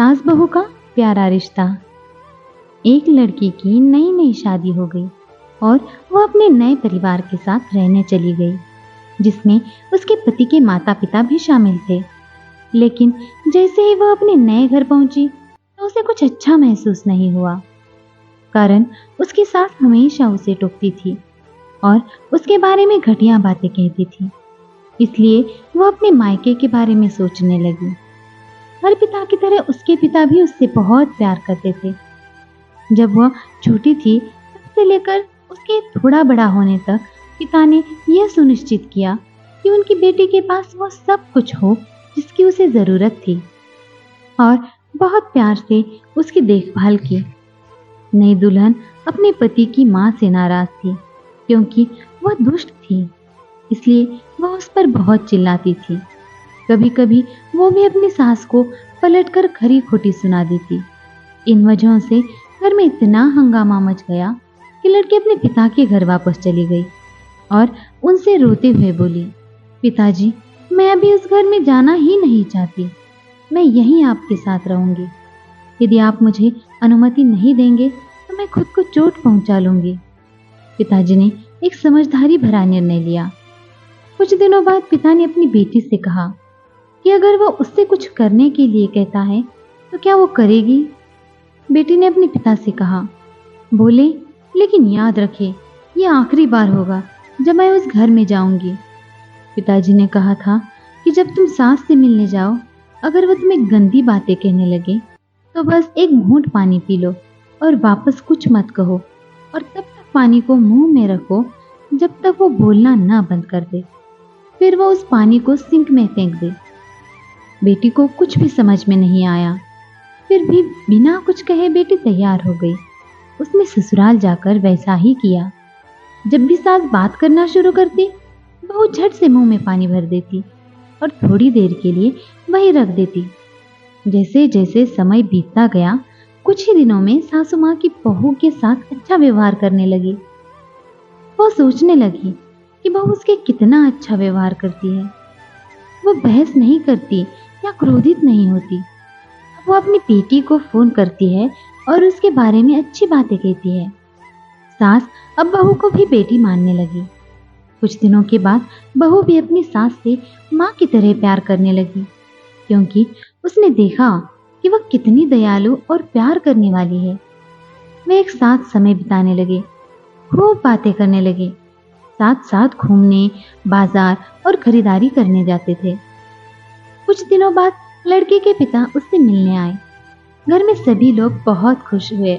सास बहू का प्यारा रिश्ता। एक लड़की की नई नई शादी हो गई और वह अपने नए परिवार के साथ रहने चली गई, जिसमें उसके पति के माता पिता भी शामिल थे। लेकिन जैसे ही वह अपने नए घर पहुंची तो उसे कुछ अच्छा महसूस नहीं हुआ, कारण उसकी सास हमेशा उसे टोकती थी और उसके बारे में घटिया बातें कहती थी। इसलिए वह अपने मायके के बारे में सोचने लगी। हर पिता की तरह उसके पिता भी उससे बहुत प्यार करते थे। जब वह छोटी थी तब से लेकर उसके थोड़ा बड़ा होने तक पिता ने यह सुनिश्चित किया कि उनकी बेटी के पास वह सब कुछ हो जिसकी उसे जरूरत थी, और बहुत प्यार से उसकी देखभाल की। नई दुल्हन अपने पति की मां से नाराज थी क्योंकि वह दुष्ट थी, इसलिए वह उस पर बहुत चिल्लाती थी। कभी कभी वो भी अपनी सास को पलटकर खरी खोटी सुना देती। इन वजहों से घर में इतना हंगामा मच गया कि लड़की अपने पिता के घर वापस चली गई और उनसे रोते हुए बोली, पिताजी, मैं अभी उस घर में जाना ही नहीं चाहती। मैं यहीं आपके साथ रहूंगी। यदि आप मुझे अनुमति नहीं देंगे तो मैं खुद को चोट पहुंचा लूंगी। पिताजी ने एक समझदारी भरा निर्णय लिया। कुछ दिनों बाद पिता ने अपनी बेटी से कहा कि अगर वह उससे कुछ करने के लिए कहता है तो क्या वो करेगी। बेटी ने अपने पिता से कहा, बोले, लेकिन याद रखे, ये आखिरी बार होगा जब मैं उस घर में जाऊंगी। पिताजी ने कहा था कि जब तुम सास से मिलने जाओ, अगर वह तुम्हें गंदी बातें कहने लगे तो बस एक घूंट पानी पी लो और वापस कुछ मत कहो, और तब तक पानी को मुंह में रखो जब तक वो बोलना ना बंद कर दे। फिर वो उस पानी को सिंक में फेंक दे। बेटी को कुछ भी समझ में नहीं आया, फिर भी बिना कुछ कहे बेटी तैयार हो गई। उसने ससुराल जाकर वैसा ही किया। जब भी सास बात करना शुरू करती, बहू झट से मुंह में पानी भर देती और थोड़ी देर के लिए वहीं रख देती। जैसे जैसे समय बीतता गया, कुछ ही दिनों में सासू माँ की बहू के साथ अच्छा व्यवहार करने लगी। वो सोचने लगी कि बहू उसके कितना अच्छा व्यवहार करती है। वो बहस नहीं करती या क्रोधित नहीं होती। वो अपनी बेटी को फोन करती है और उसके बारे में अच्छी बातें कहती है। सास अब बहू को भी बेटी मानने लगी। कुछ दिनों के बाद बहू भी अपनी सास से माँ की तरह प्यार करने लगी, क्योंकि उसने देखा कि वह कितनी दयालु और प्यार करने वाली है। वे एक साथ समय बिताने लगे, खूब बातें करने लगे, साथ साथ घूमने, बाजार और खरीदारी करने जाते थे। कुछ दिनों बाद लड़के के पिता उससे मिलने आए। घर में सभी लोग बहुत खुश हुए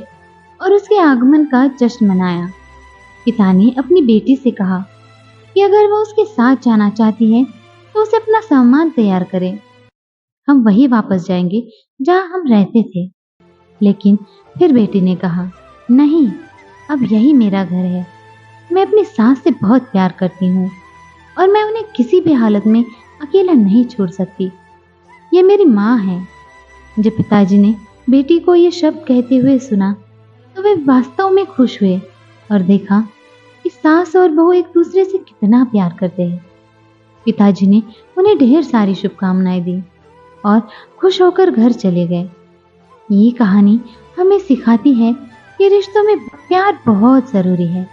और उसके आगमन का जश्न मनाया। पिता ने अपनी बेटी से कहा कि अगर वह उसके साथ जाना चाहती है तो उसे अपना सामान तैयार करे। हम वहीं वापस जाएंगे जहां हम रहते थे। लेकिन फिर बेटी ने कहा, नहीं, अब यही मेरा घर है। मैं अपनी सास से बहुत प्यार करती हूँ और मैं उन्हें किसी भी हालत में अकेला नहीं छोड़ सकती। ये मेरी माँ है। जब पिताजी ने बेटी को ये शब्द कहते हुए सुना तो वे वास्तव में खुश हुए और देखा कि सास और बहू एक दूसरे से कितना प्यार करते हैं। पिताजी ने उन्हें ढेर सारी शुभकामनाएं दी और खुश होकर घर चले गए। ये कहानी हमें सिखाती है कि रिश्तों में प्यार बहुत जरूरी है।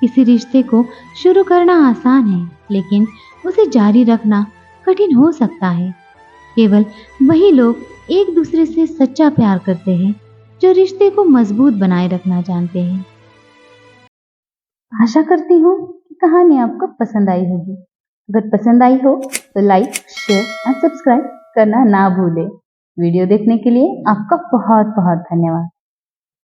किसी रिश्ते को शुरू करना आसान है, लेकिन उसे जारी रखना कठिन हो सकता है। केवल वही लोग एक दूसरे से सच्चा प्यार करते हैं जो रिश्ते को मजबूत बनाए रखना जानते हैं। आशा करती हूँ कि कहानी आपको पसंद आई होगी। अगर पसंद आई हो तो लाइक, शेयर और सब्सक्राइब करना ना भूलें। वीडियो देखने के लिए आपका बहुत बहुत धन्यवाद।